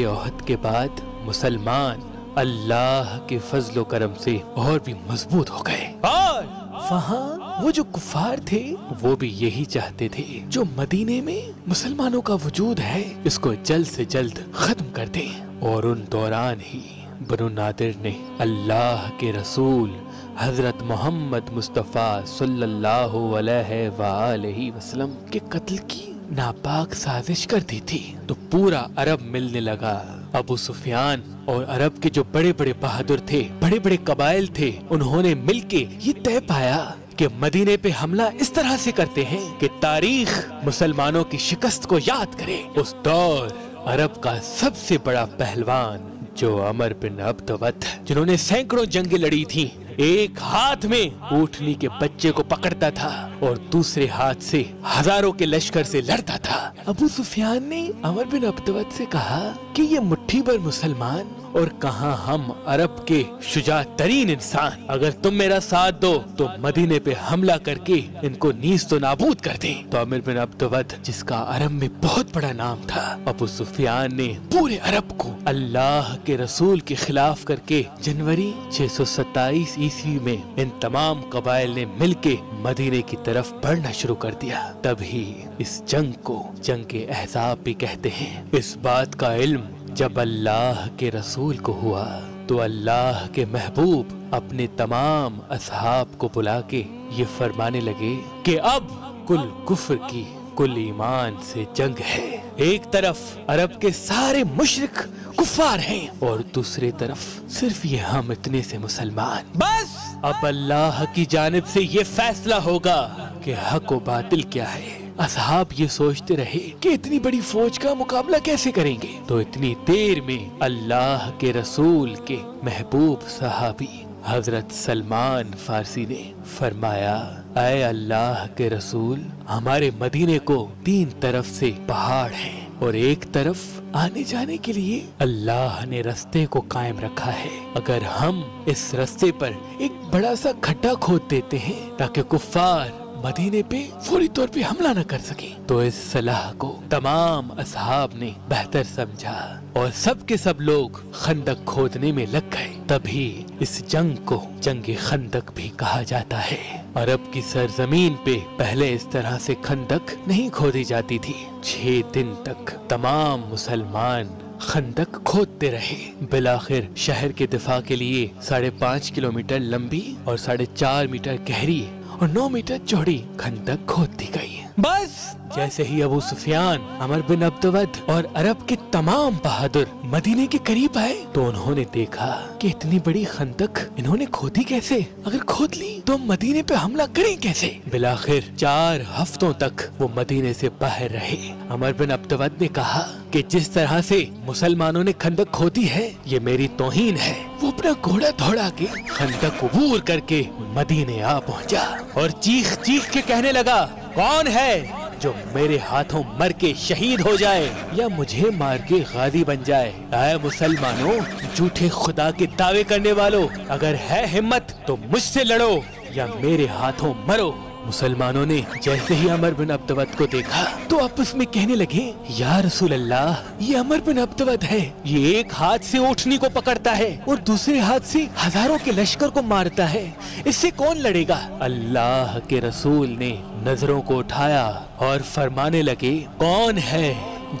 احد کے بعد مسلمان اللہ کے فضل و کرم سے اور بھی مضبوط ہو گئے، اور وہاں وہ جو کفار تھے وہ بھی یہی چاہتے تھے جو مدینے میں مسلمانوں کا وجود ہے اس کو جلد سے جلد ختم کر دیں۔ اور ان دوران ہی بنو نادر نے اللہ کے رسول حضرت محمد مصطفیٰ صلی اللہ علیہ وآلہ وسلم کے قتل کی ناپاک سازش کر دی تھی۔ تو پورا عرب ملنے لگا۔ ابو سفیان اور عرب کے جو بڑے بڑے بہادر تھے، بڑے بڑے قبائل تھے، انہوں نے مل کے یہ طے پایا کہ مدینے پہ حملہ اس طرح سے کرتے ہیں کہ تاریخ مسلمانوں کی شکست کو یاد کرے۔ اس دور عرب کا سب سے بڑا پہلوان جو عمر بن عبدود، جنہوں نے سینکڑوں جنگیں لڑی تھیں، ایک ہاتھ میں اونٹنی کے بچے کو پکڑتا تھا اور دوسرے ہاتھ سے ہزاروں کے لشکر سے لڑتا تھا۔ ابو سفیان نے عمر بن عبدود سے کہا کہ یہ مٹھی بھر مسلمان اور کہاں ہم عرب کے شجاع ترین انسان، اگر تم میرا ساتھ دو تو مدینے پہ حملہ کر کے ان کو نیست و نابود کر دیں۔ تو عمر بن عبدود، جس کا عرب میں بہت بڑا نام تھا، ابو سفیان نے پورے عرب کو اللہ کے رسول کے خلاف کر کے جنوری 627 عیسوی میں ان تمام قبائل نے مل کے مدینے کی طرف بڑھنا شروع کر دیا۔ تبھی اس جنگ کو جنگ احزاب بھی کہتے ہیں۔ اس بات کا علم جب اللہ کے رسول کو ہوا تو اللہ کے محبوب اپنے تمام اصحاب کو بلا کے یہ فرمانے لگے کہ اب کل کفر کی کل ایمان سے جنگ ہے۔ ایک طرف عرب کے سارے مشرک کفار ہیں اور دوسری طرف صرف یہ ہم اتنے سے مسلمان۔ بس اب اللہ کی جانب سے یہ فیصلہ ہوگا کہ حق و باطل کیا ہے۔ اصحاب یہ سوچتے رہے کہ اتنی بڑی فوج کا مقابلہ کیسے کریں گے، تو اتنی دیر میں اللہ کے رسول کے محبوب صحابی حضرت سلمان فارسی نے فرمایا، اے اللہ کے رسول، ہمارے مدینے کو 3 طرف سے پہاڑ ہیں اور ایک طرف آنے جانے کے لیے اللہ نے رستے کو قائم رکھا ہے۔ اگر ہم اس رستے پر ایک بڑا سا کھڈا کھود دیتے ہیں تاکہ کفار مدینے پہ فوری طور پہ حملہ نہ کر سکیں، تو اس صلاح کو تمام اصحاب نے بہتر سمجھا اور سب کے سب لوگ خندق کھودنے میں لگ گئے۔ تبھی اس جنگ کو جنگ خندق بھی کہا جاتا ہے۔ عرب کی سرزمین پہ پہلے اس طرح سے خندق نہیں کھودی جاتی تھی۔ 6 دن تک تمام مسلمان خندق کھودتے رہے۔ بالآخر شہر کے دفاع کے لیے 5.5 کلومیٹر لمبی اور 4.5 میٹر گہری اور 9 میٹر چوڑی خندق کھود دی گئی۔ بس جیسے ہی ابو سفیان، عمر بن عبدود اور عرب کے تمام بہادر مدینے کے قریب آئے تو انہوں نے دیکھا کہ اتنی بڑی خندق انہوں نے کھودی کیسے؟ اگر کھود لی تو مدینے پہ حملہ کریں کیسے؟ بالآخر 4 ہفتوں تک وہ مدینے سے باہر رہے۔ عمر بن عبدود نے کہا کہ جس طرح سے مسلمانوں نے خندق کھودی ہے یہ میری توہین ہے۔ وہ اپنا گھوڑا دوڑا کے خندق عبور کر کے مدینے آ پہنچا اور چیخ چیخ کے کہنے لگا، کون ہے جو میرے ہاتھوں مر کے شہید ہو جائے یا مجھے مار کے غازی بن جائے؟ اے مسلمانوں، جھوٹے خدا کے دعوے کرنے والوں، اگر ہے ہمت تو مجھ سے لڑو یا میرے ہاتھوں مرو۔ مسلمانوں نے جیسے ہی عمر بن عبدود کو دیکھا تو آپس میں کہنے لگے، یا رسول اللہ، یہ عمر بن عبدود ہے، یہ ایک ہاتھ سے اونٹنی کو پکڑتا ہے اور دوسرے ہاتھ سے ہزاروں کے لشکر کو مارتا ہے، اس سے کون لڑے گا؟ اللہ کے رسول نے نظروں کو اٹھایا اور فرمانے لگے، کون ہے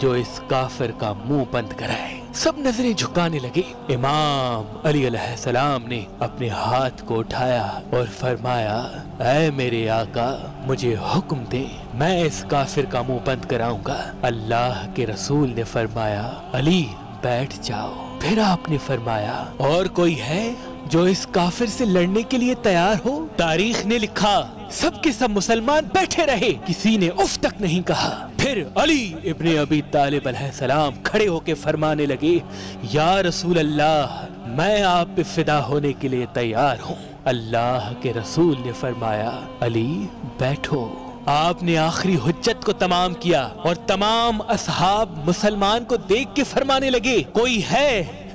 جو اس کافر کا منہ بند کرائے؟ سب نظریں جھکانے لگے۔ امام علی علیہ السلام نے اپنے ہاتھ کو اٹھایا اور فرمایا، اے میرے آقا، مجھے حکم دے، میں اس کافر کا منہ بند کراؤں گا۔ اللہ کے رسول نے فرمایا، علی بیٹھ جاؤ۔ پھر آپ نے فرمایا، اور کوئی ہے جو اس کافر سے لڑنے کے لیے تیار ہو؟ تاریخ نے لکھا سب کے سب مسلمان بیٹھے رہے، کسی نے اف تک نہیں کہا۔ پھر علی ابن ابی طالب علیہ السلام کھڑے ہو کے فرمانے لگے، یا رسول اللہ، میں آپ پہ فدا ہونے کے لیے تیار ہوں۔ اللہ کے رسول نے فرمایا، علی بیٹھو۔ آپ نے آخری حجت کو تمام کیا اور تمام اصحاب مسلمان کو دیکھ کے فرمانے لگے، کوئی ہے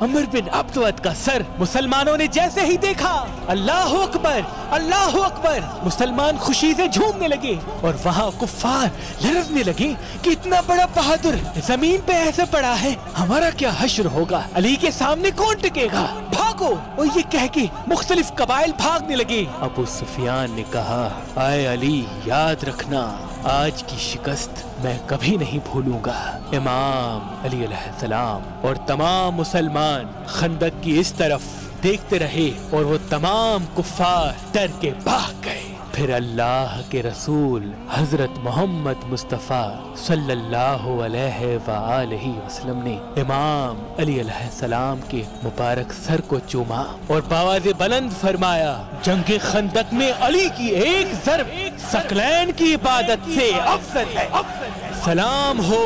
عمر بن عبد ود کا سر مسلمانوں نے جیسے ہی دیکھا، اللہ اکبر اللہ اکبر، مسلمان خوشی سے جھومنے لگے اور وہاں کفار لرزنے لگے کہ اتنا بڑا بہادر زمین پہ ایسے پڑا ہے، ہمارا کیا حشر ہوگا، علی کے سامنے کون ٹکے گا، بھاگو، اور یہ کہہ کے مختلف قبائل بھاگنے لگے۔ ابو سفیان نے کہا، اے علی یاد رکھنا آج کی شکست میں کبھی نہیں بھولوں گا۔ امام علی علیہ السلام اور تمام مسلمان خندق کی اس طرف دیکھتے رہے اور وہ تمام کفار ڈر کے بھاگ گئے۔ پھر اللہ کے رسول حضرت محمد مصطفیٰ صلی اللہ علیہ وآلہ وسلم نے امام علی علیہ السلام کے مبارک سر کو چوما اور بآواز بلند فرمایا، جنگ خندق میں علی کی ایک ضرب ثقلین کی عبادت سے افضل ہے۔ سلام ہو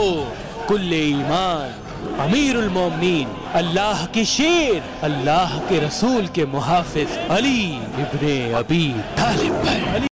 کل ایمان امیر المومنین، اللہ کے شیر، اللہ کے رسول کے محافظ علی ابن ابی طالب پر۔